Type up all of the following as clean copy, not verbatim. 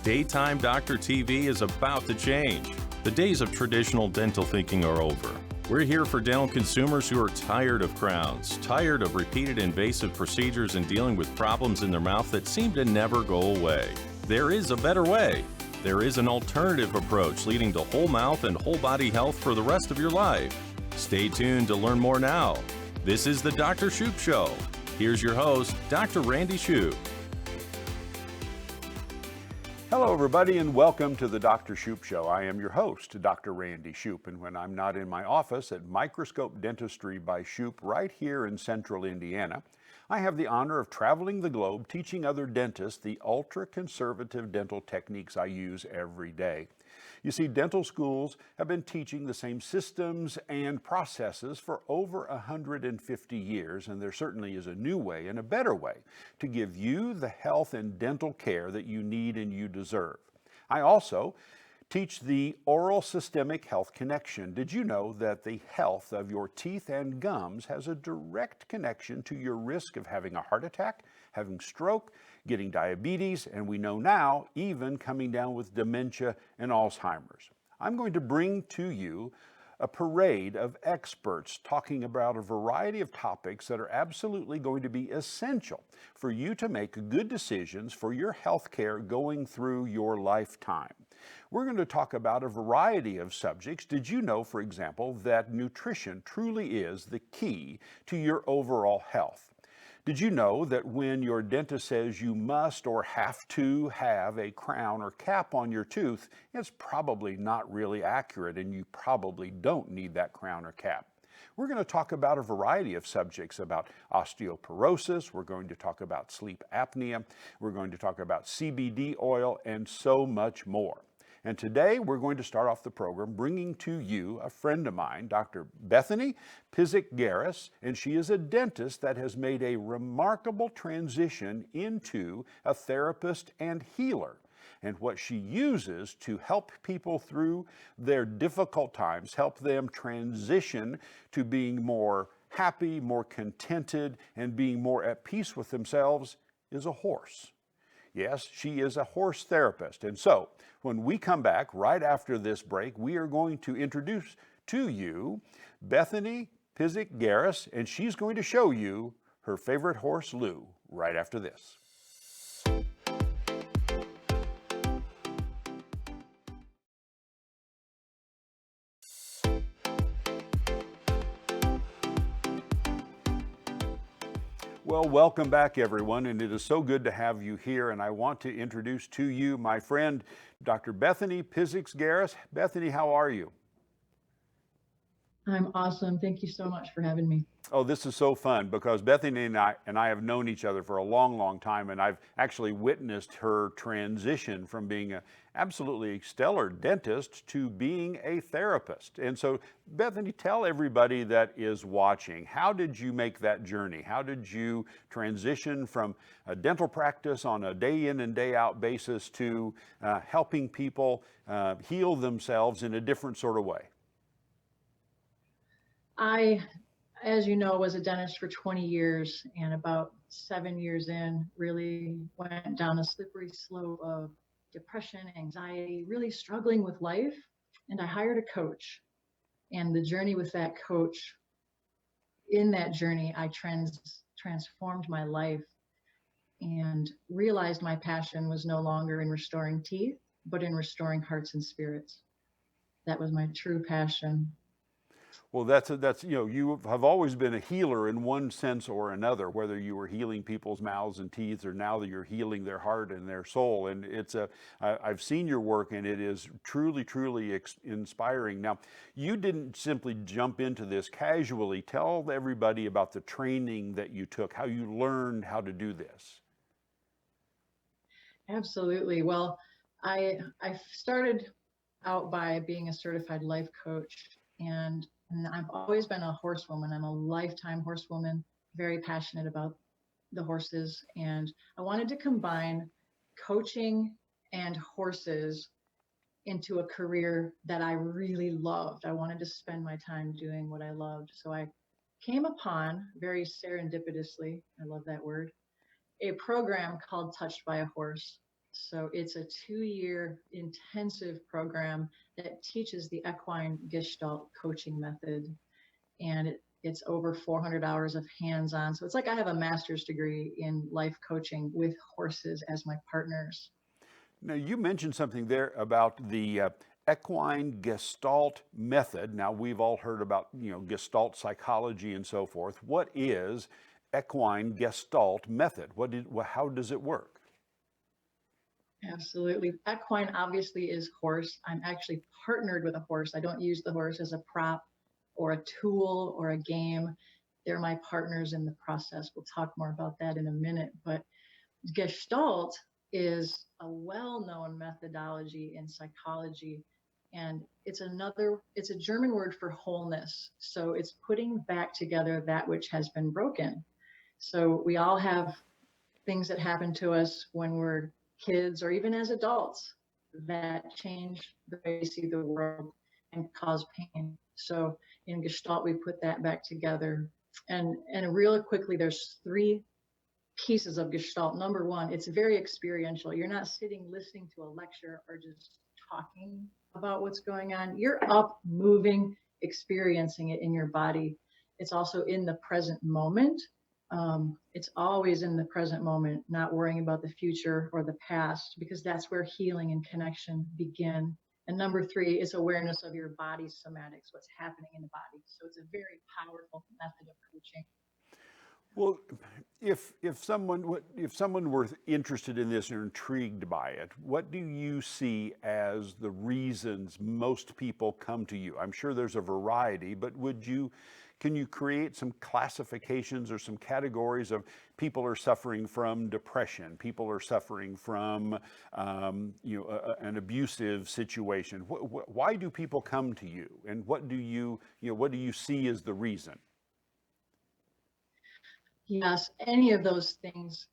Daytime Doctor TV is about to change. The days of traditional dental thinking are over. We're here for dental consumers who are tired of crowns, tired of repeated invasive procedures and dealing with problems in their mouth that seem to never go away. There is a better way. There is an alternative approach leading to whole mouth and whole body health for the rest of your life. Stay tuned to learn more now. This is the Dr. Shoup Show. Here's your host, Dr. Randy Shoup. Hello, everybody, and welcome to the Dr. Shoup Show. I am your host, Dr. Randy Shoup, and when I'm not in my office at Microscope Dentistry by Shoup right here in central Indiana, I have the honor of traveling the globe teaching other dentists the ultra-conservative dental techniques I use every day. You see, dental schools have been teaching the same systems and processes for over 150 years, and there certainly is a new way and a better way to give you the health and dental care that you need and you deserve. I also teach the oral systemic health connection. Did you know that the health of your teeth and gums has a direct connection to your risk of having a heart attack, having stroke, getting diabetes, and we know now even coming down with dementia and Alzheimer's? I'm going to bring to you a parade of experts talking about a variety of topics that are absolutely going to be essential for you to make good decisions for your health care going through your lifetime. We're going to talk about a variety of subjects. Did you know, for example, that nutrition truly is the key to your overall health? Did you know that when your dentist says you must or have to have a crown or cap on your tooth, it's probably not really accurate and you probably don't need that crown or cap? We're going to talk about a variety of subjects about osteoporosis. We're going to talk about sleep apnea. We're going to talk about CBD oil and so much more. And today we're going to start off the program bringing to you a friend of mine, Dr. Bethany Pizik-Garris, and she is a dentist that has made a remarkable transition into a therapist and healer. And what she uses to help people through their difficult times, help them transition to being more happy, more contented, and being more at peace with themselves is a horse. Yes, she is a horse therapist. And so when we come back right after this break, we are going to introduce to you Bethany Pizik-Garris, and she's going to show you her favorite horse, Lou, right after this. Well, welcome back, everyone, and it is so good to have you here, and I want to introduce to you my friend, Dr. Bethany Pizik-Garris. Bethany, how are you? I'm awesome. Thank you so much for having me. Oh, this is so fun because Bethany and I have known each other for a long, long time, and I've actually witnessed her transition from being an absolutely stellar dentist to being a therapist. And so, Bethany, tell everybody that is watching, how did you make that journey? How did you transition from a dental practice on a day in and day out basis to helping people heal themselves in a different sort of way? As you know, was a dentist for 20 years, and about 7 years in, really went down a slippery slope of depression, anxiety, really struggling with life. And I hired a coach, and the journey with that coach, in that journey, I transformed my life and realized my passion was no longer in restoring teeth, but in restoring hearts and spirits. That was my true passion. Well, that's you have always been a healer in one sense or another, whether you were healing people's mouths and teeth or now that you're healing their heart and their soul. And I've seen your work and it is truly, truly inspiring. Now, you didn't simply jump into this casually. Tell everybody about the training that you took, how you learned how to do this. Absolutely. Well, I started out by being a certified life coach, and I've always been a horsewoman. I'm a lifetime horsewoman, very passionate about the horses. And I wanted to combine coaching and horses into a career that I really loved. I wanted to spend my time doing what I loved. So I came upon, very serendipitously, I love that word, a program called Touched by a Horse. So it's a 2-year intensive program that teaches the equine gestalt coaching method. And it's over 400 hours of hands-on. So it's like I have a master's degree in life coaching with horses as my partners. Now, you mentioned something there about the equine gestalt method. Now, we've all heard about, gestalt psychology and so forth. What is equine gestalt method? How does it work? Absolutely. Equine obviously is horse. I'm actually partnered with a horse. I don't use the horse as a prop or a tool or a game. They're my partners in the process. We'll talk more about that in a minute. But Gestalt is a well-known methodology in psychology, and it's a German word for wholeness. So it's putting back together that which has been broken. So we all have things that happen to us when we're kids or even as adults that change the way we see the world and cause pain. So in Gestalt, we put that back together. And really quickly, there's 3 pieces of Gestalt. Number one, it's very experiential. You're not sitting listening to a lecture or just talking about what's going on. You're up, moving, experiencing it in your body. It's also in the present moment. It's always in the present moment, not worrying about the future or the past, because that's where healing and connection begin. And number 3 is awareness of your body's somatics, what's happening in the body. So it's a very powerful method of coaching. Well, if someone were interested in this or intrigued by it, what do you see as the reasons most people come to you? I'm sure there's a variety, but can you create some classifications or some categories of people are suffering from depression, people are suffering from an abusive situation? Why do people come to you, and what do you see as the reason? Yes, any of those things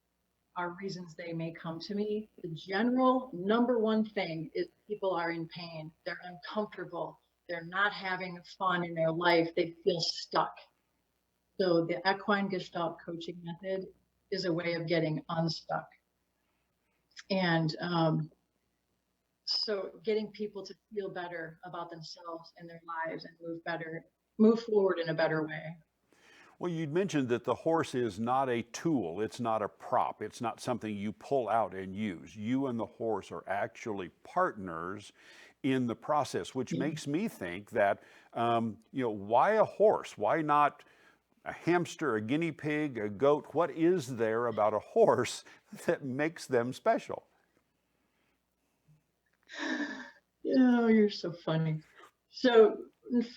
are reasons they may come to me. The general number one thing is people are in pain. They're uncomfortable. They're not having fun in their life. They feel stuck. So the equine gestalt coaching method is a way of getting unstuck. And so getting people to feel better about themselves and their lives and move forward in a better way. Well, you'd mentioned that the horse is not a tool, it's not a prop, it's not something you pull out and use. You and the horse are actually partners in the process, which makes me think that, why a horse? Why not a hamster, a guinea pig, a goat? What is there about a horse that makes them special? Oh, you're so funny. So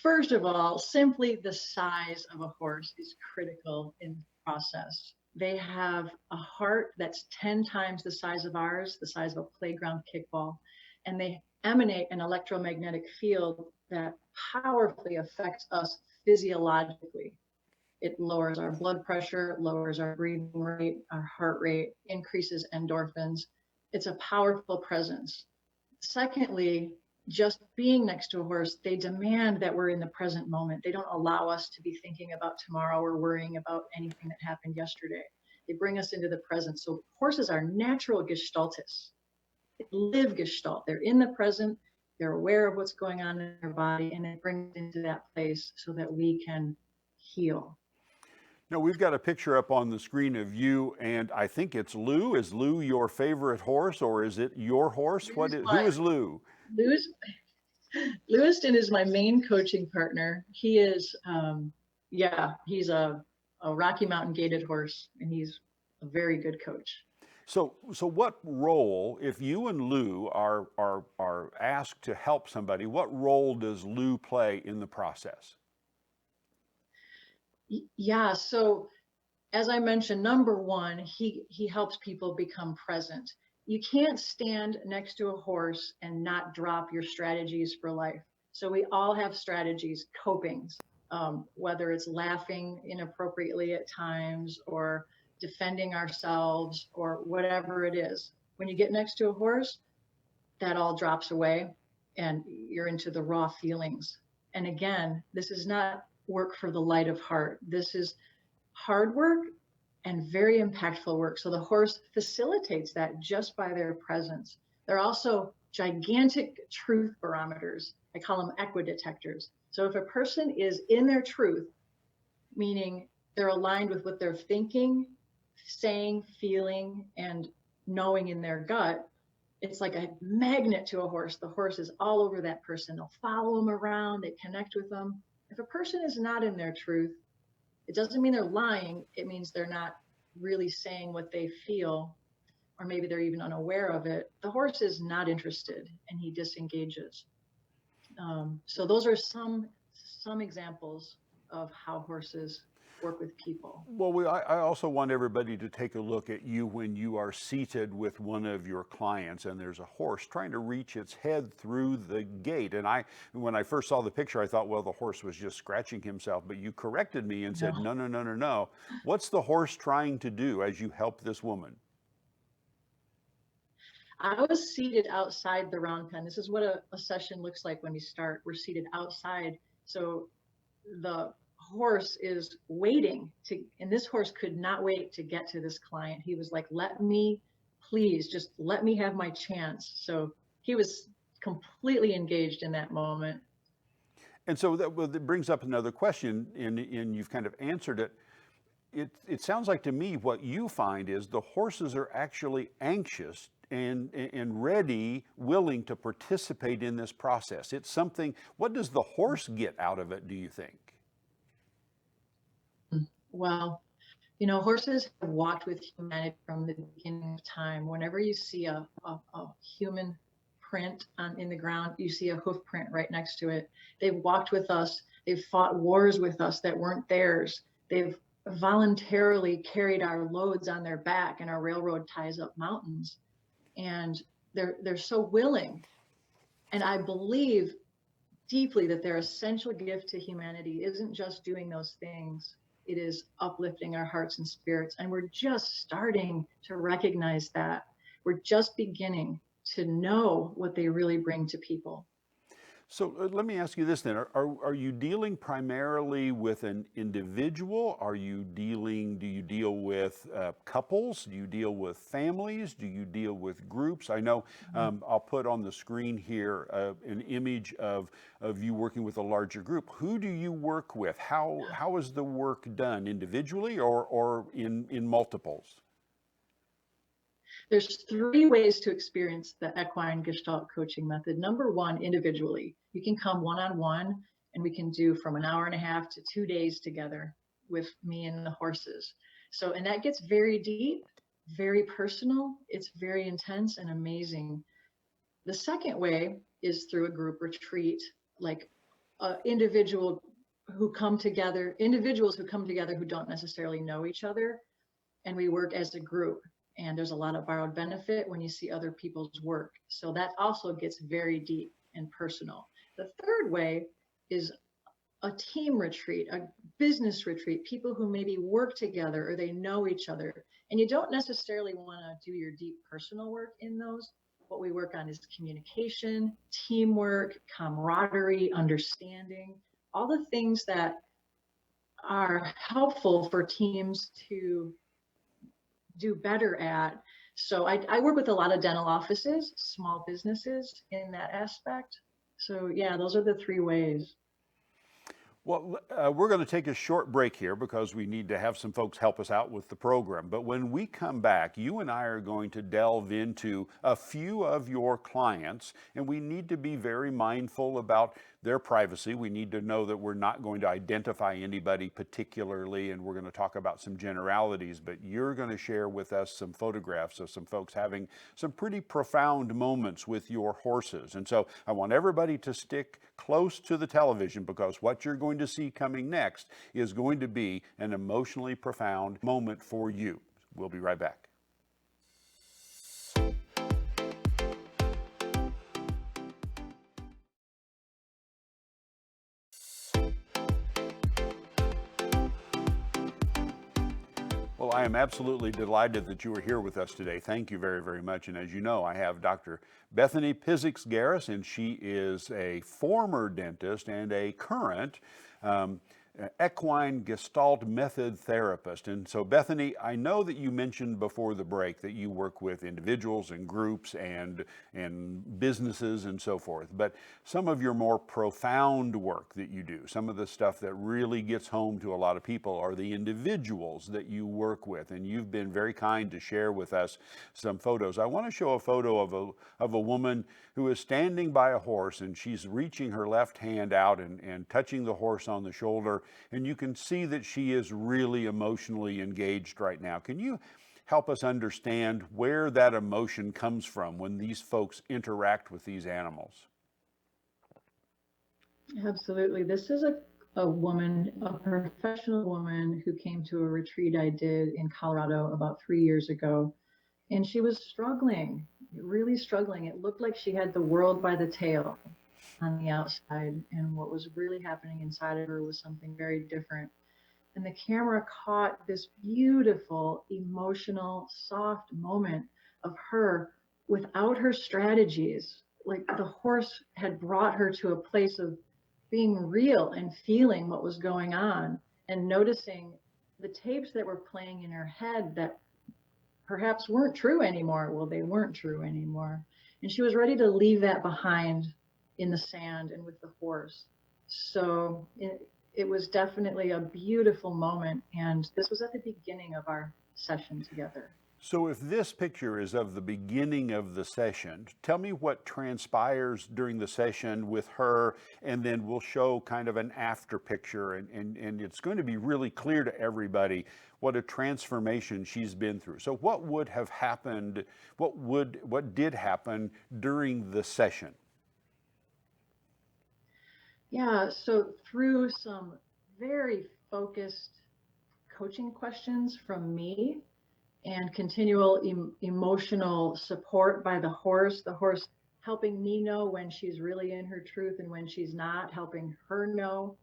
first of all, simply the size of a horse is critical in the process. They have a heart that's 10 times the size of ours, the size of a playground kickball, and they emanate an electromagnetic field that powerfully affects us physiologically. It lowers our blood pressure, lowers our breathing rate, our heart rate, increases endorphins. It's a powerful presence. Secondly, just being next to a horse, they demand that we're in the present moment. They don't allow us to be thinking about tomorrow or worrying about anything that happened yesterday. They bring us into the present. So horses are natural gestaltists. They live gestalt. They're in the present. They're aware of what's going on in their body, and it brings into that place so that we can heal. Now, we've got a picture up on the screen of you, and I think it's Lou. Is Lou your favorite horse, or is it your horse? Who is Lou? Lewiston is my main coaching partner. He is, he's a Rocky Mountain gaited horse, and he's a very good coach. So what role, if you and Lou are asked to help somebody, what role does Lou play in the process? Yeah, so as I mentioned, number one, he helps people become present. You can't stand next to a horse and not drop your strategies for life. So we all have strategies, copings, whether it's laughing inappropriately at times or defending ourselves or whatever it is. When you get next to a horse, that all drops away and you're into the raw feelings. And again, this is not work for the light of heart. This is hard work and very impactful work. So the horse facilitates that just by their presence. They're also gigantic truth barometers. I call them equidetectors. So if a person is in their truth, meaning they're aligned with what they're thinking, saying, feeling, and knowing in their gut, it's like a magnet to a horse. The horse is all over that person. They'll follow them around, they connect with them. If a person is not in their truth, it doesn't mean they're lying. It means they're not really saying what they feel, or maybe they're even unaware of it. The horse is not interested and he disengages. So those are some examples of how horses work with people. Well, I also want everybody to take a look at you when you are seated with one of your clients and there's a horse trying to reach its head through the gate. And when I first saw the picture, I thought, well, the horse was just scratching himself. But you corrected me and said, no, no, no, no, no. What's the horse trying to do as you help this woman? I was seated outside the round pen. This is what a session looks like when we start. We're seated outside. So the horse is waiting to, and this horse could not wait to get to this client. He was like, let me, please, just let me have my chance. So he was completely engaged in that moment. And so that brings up another question, and you've kind of answered it. It sounds like to me what you find is the horses are actually anxious and ready, willing to participate in this process. It's something, what does the horse get out of it, do you think? Well, you know, horses have walked with humanity from the beginning of time. Whenever you see a human print in the ground, you see a hoof print right next to it. They've walked with us. They've fought wars with us that weren't theirs. They've voluntarily carried our loads on their back, and our railroad ties up mountains. And they're so willing. And I believe deeply that their essential gift to humanity isn't just doing those things. It is uplifting our hearts and spirits. And we're just starting to recognize that. We're just beginning to know what they really bring to people. So let me ask you this then. Are you dealing primarily with an individual? Do you deal with couples? Do you deal with families? Do you deal with groups? I know I'll put on the screen here an image of you working with a larger group. Who do you work with? How is the work done, individually or in multiples? There's 3 ways to experience the equine Gestalt coaching method. Number 1, individually. You can come one-on-one, and we can do from an hour and a half to 2 days together with me and the horses. So, and that gets very deep, very personal. It's very intense and amazing. The second way is through a group retreat, like individuals who come together who don't necessarily know each other, and we work as a group. And there's a lot of borrowed benefit when you see other people's work. So that also gets very deep and personal. The third way is a team retreat, a business retreat, people who maybe work together or they know each other. And you don't necessarily want to do your deep personal work in those. What we work on is communication, teamwork, camaraderie, understanding, all the things that are helpful for teams to do better at. So I work with a lot of dental offices, small businesses in that aspect. So yeah, those are the 3 ways. Well, we're going to take a short break here because we need to have some folks help us out with the program. But when we come back, you and I are going to delve into a few of your clients, and we need to be very mindful about their privacy. We need to know that we're not going to identify anybody particularly, and we're going to talk about some generalities, but you're going to share with us some photographs of some folks having some pretty profound moments with your horses. And so I want everybody to stick close to the television, because what you're going to see coming next is going to be an emotionally profound moment for you. We'll be right back. Well, I am absolutely delighted that you are here with us today. Thank you very, very much. And as you know, I have Dr. Bethany Pizix-Garris, and she is a former dentist and a current equine Gestalt method therapist. And so, Bethany, I know that you mentioned before the break that you work with individuals and groups and businesses and so forth. But some of your more profound work that you do, some of the stuff that really gets home to a lot of people, are the individuals that you work with. And you've been very kind to share with us some photos. I want to show a photo of a woman who is standing by a horse, and she's reaching her left hand out and touching the horse on the shoulder. And you can see that she is really emotionally engaged right now. Can you help us understand where that emotion comes from when these folks interact with these animals? Absolutely. This is a woman, a professional woman who came to a retreat I did in Colorado about 3 years ago. And she was struggling, really struggling. It looked like she had the world by the tail on the outside. And what was really happening inside of her was something very different. And the camera caught this beautiful, emotional, soft moment of her without her strategies. Like the horse had brought her to a place of being real and feeling what was going on and noticing the tapes that were playing in her head that perhaps weren't true anymore. Well, they weren't true anymore. And she was ready to leave that behind in the sand and with the horse. So it was definitely a beautiful moment. And this was at the beginning of our session together. So if this picture is of the beginning of the session, tell me what transpires during the session with her, and then we'll show kind of an after picture, and it's going to be really clear to everybody what a transformation she's been through. So what would have happened, what did happen during the session? Yeah, so through some very focused coaching questions from me, and continual emotional support by the horse helping me know when she's really in her truth and when she's not, helping her know,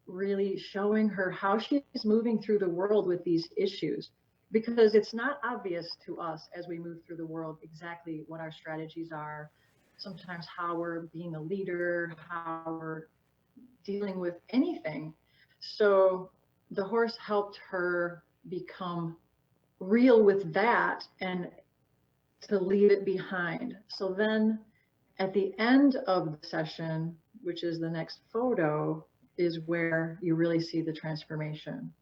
really showing her how she's moving through the world with these issues. Because it's not obvious to us as we move through the world exactly what our strategies are, sometimes how we're being a leader, how we're dealing with anything. So the horse helped her become real with that and to leave it behind. So then at the end of the session, which is the next photo, is where you really see the transformation.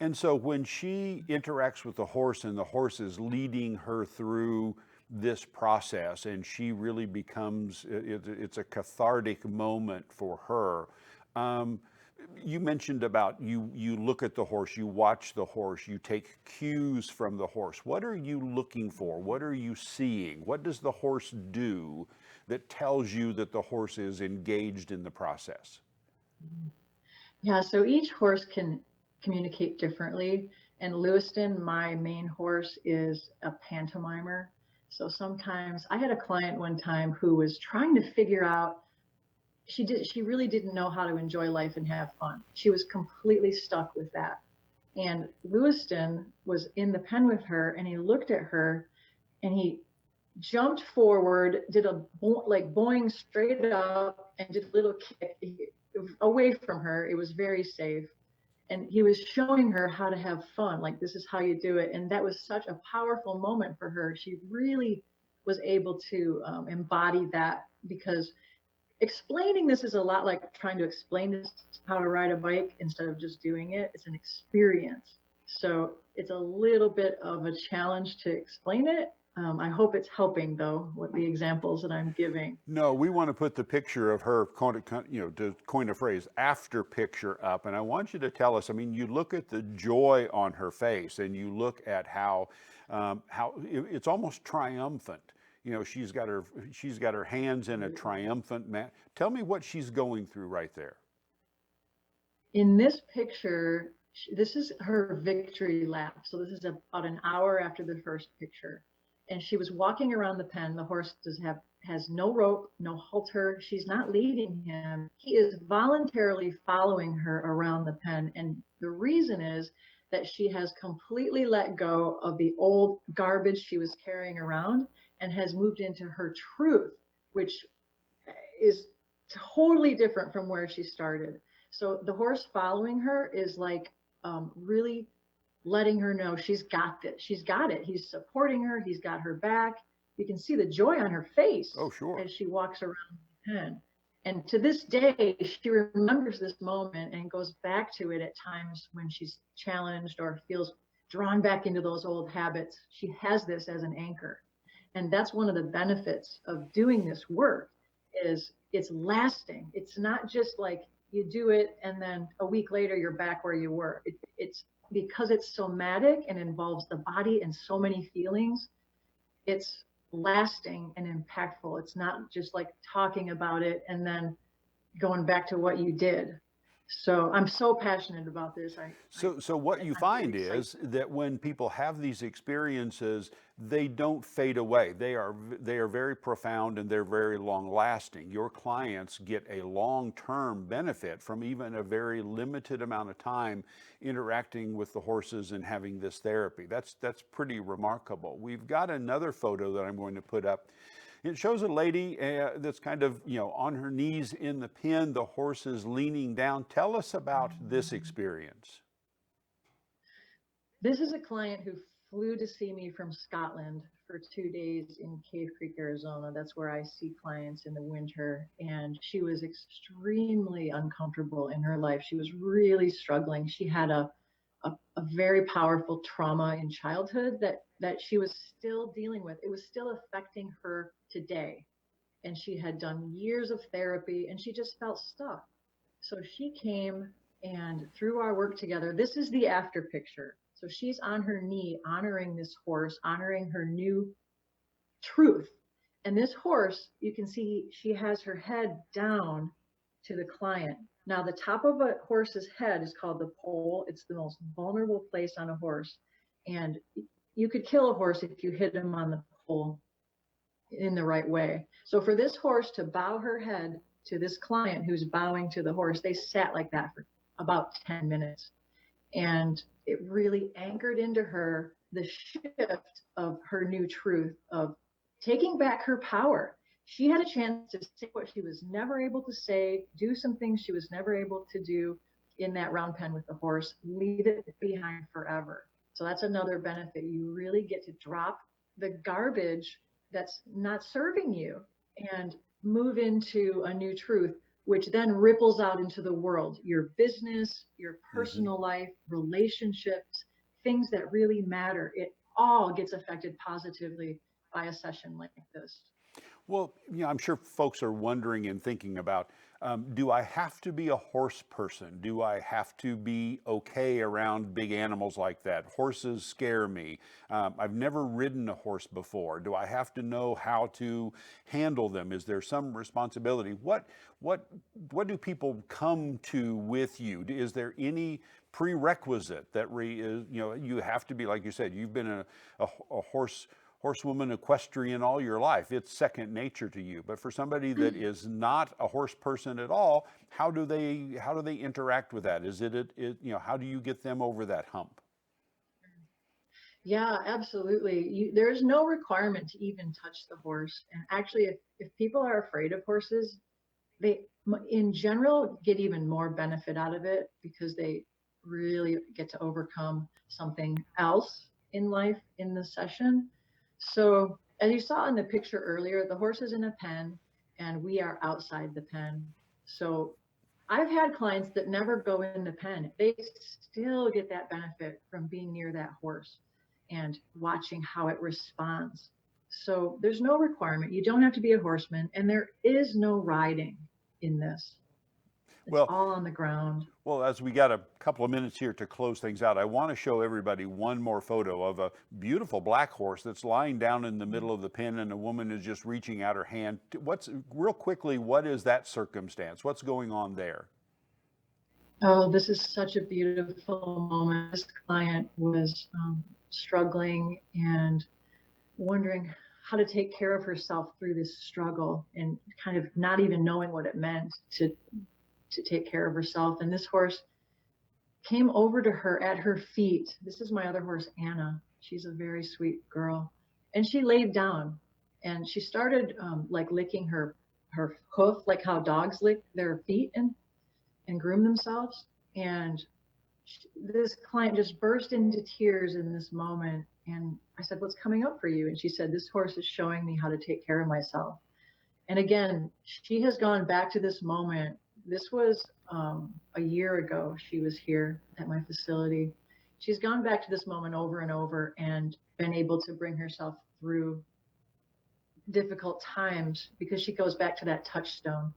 And so when she interacts with the horse and the horse is leading her through this process and she really becomes, it's a cathartic moment for her. You mentioned about you look at the horse, you watch the horse, you take cues from the horse. What are you looking for? What are you seeing? What does the horse do that tells you that the horse is engaged in the process? Yeah, so each horse can communicate differently. And Lewiston, my main horse, is a pantomimer. So sometimes I had a client one time who was trying to figure out, she really didn't know how to enjoy life and have fun. She was completely stuck with that. And Lewiston was in the pen with her, and he looked at her and he jumped forward, did a like boing straight up, and did a little kick away from her. It was very safe. And he was showing her how to have fun. Like, this is how you do it. And that was such a powerful moment for her. She really was able to embody that, because explaining this is a lot like trying to explain this how to ride a bike instead of just doing it. It's an experience. So it's a little bit of a challenge to explain it. I hope it's helping, though, with the examples that I'm giving. No, we want to put the picture of her, to coin a phrase, after picture up. And I want you to tell us, I mean, you look at the joy on her face and you look at how it's almost triumphant. You know, she's got her hands in a triumphant manner. Tell me what she's going through right there. In this picture, this is her victory lap. So this is about an hour after the first picture. And she was walking around the pen. The horse has no rope, no halter. She's not leading him. He is voluntarily following her around the pen. And the reason is that she has completely let go of the old garbage she was carrying around and has moved into her truth, which is totally different from where she started. So the horse following her is like really letting her know she's got this. She's got it. He's supporting her. He's got her back. You can see the joy on her face Oh, sure. as she walks around the pen. And to this day, she remembers this moment and goes back to it at times when she's challenged or feels drawn back into those old habits. She has this as an anchor. And that's one of the benefits of doing this work is it's lasting. It's not just like you do it and then a week later you're back where you were. It's because it's somatic and involves the body and so many feelings. It's lasting and impactful. It's not just like talking about it and then going back to what you did. So I'm so passionate about this. So what you I'm really find excited. is that when people have these experiences, they don't fade away. They are very profound and they're very long lasting. Your clients get a long-term benefit from even a very limited amount of time interacting with the horses and having this therapy. That's pretty remarkable. We've got another photo that I'm going to put up. It shows a lady that's kind of, on her knees in the pen, the horse is leaning down. Tell us about this experience. This is a client who flew to see me from Scotland for 2 days in Cave Creek, Arizona. That's where I see clients in the winter. And she was extremely uncomfortable in her life. She was really struggling. She had a very powerful trauma in childhood that she was still dealing with. It was still affecting her today. And she had done years of therapy and she just felt stuck. So she came, and through our work together, this is the after picture. So she's on her knee, honoring this horse, honoring her new truth. And this horse, you can see she has her head down to the client. Now, the top of a horse's head is called the poll. It's the most vulnerable place on a horse. And you could kill a horse if you hit him on the poll in the right way. So for this horse to bow her head to this client who's bowing to the horse, they sat like that for about 10 minutes. And it really anchored into her the shift of her new truth of taking back her power. She had a chance to say what she was never able to say, do some things she was never able to do in that round pen with the horse, leave it behind forever. So that's another benefit. You really get to drop the garbage that's not serving you and move into a new truth, which then ripples out into the world, your business, your personal life, relationships, things that really matter. It all gets affected positively by a session like this. Well, I'm sure folks are wondering and thinking about, do I have to be a horse person? Do I have to be okay around big animals like that? Horses scare me. I've never ridden a horse before. Do I have to know how to handle them? Is there some responsibility? What do people come to with you? Is there any prerequisite that you have to be, like you said, you've been a horsewoman equestrian all your life. It's second nature to you. But for somebody that is not a horse person at all, how do they interact with that? How do you get them over that hump? Yeah, absolutely. There's no requirement to even touch the horse. And actually, if people are afraid of horses, they, in general, get even more benefit out of it because they really get to overcome something else in life in the session. So, as you saw in the picture earlier, the horse is in a pen and we are outside the pen. So, I've had clients that never go in the pen. They still get that benefit from being near that horse and watching how it responds. So, there's no requirement. You don't have to be a horseman, and there is no riding in this. It's Well, all on the ground. Well, as we got a couple of minutes here to close things out, I want to show everybody one more photo of a beautiful black horse that's lying down in the middle of the pen, and a woman is just reaching out her hand. Real quickly, what is that circumstance? What's going on there? Oh, this is such a beautiful moment. This client was struggling and wondering how to take care of herself through this struggle and kind of not even knowing what it meant to take care of herself. And this horse came over to her at her feet. This is my other horse, Anna. She's a very sweet girl. And she laid down and she started like licking her hoof, like how dogs lick their feet. And and groom themselves. And this client just burst into tears in this moment. And I said, "What's coming up for you?" And she said, "This horse is showing me how to take care of myself." And again, she has gone back to this moment. This was a year ago. She was here at my facility. She's gone back to this moment over and over and been able to bring herself through difficult times because she goes back to that touchstone.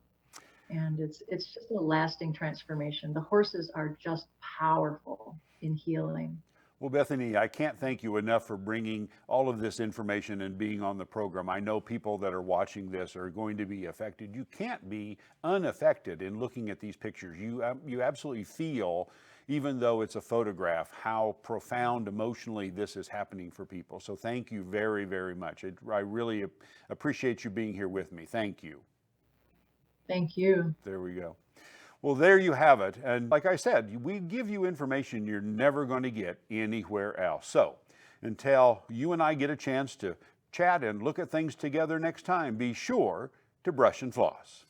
And it's just a lasting transformation. The horses are just powerful in healing. Well, Bethany, I can't thank you enough for bringing all of this information and being on the program. I know people that are watching this are going to be affected. You can't be unaffected in looking at these pictures. You absolutely feel, even though it's a photograph, how profound emotionally this is happening for people. So thank you very, very much. I really appreciate you being here with me. Thank you. Thank you. There we go. Well, there you have it. And like I said, we give you information you're never going to get anywhere else. So until you and I get a chance to chat and look at things together next time, be sure to brush and floss.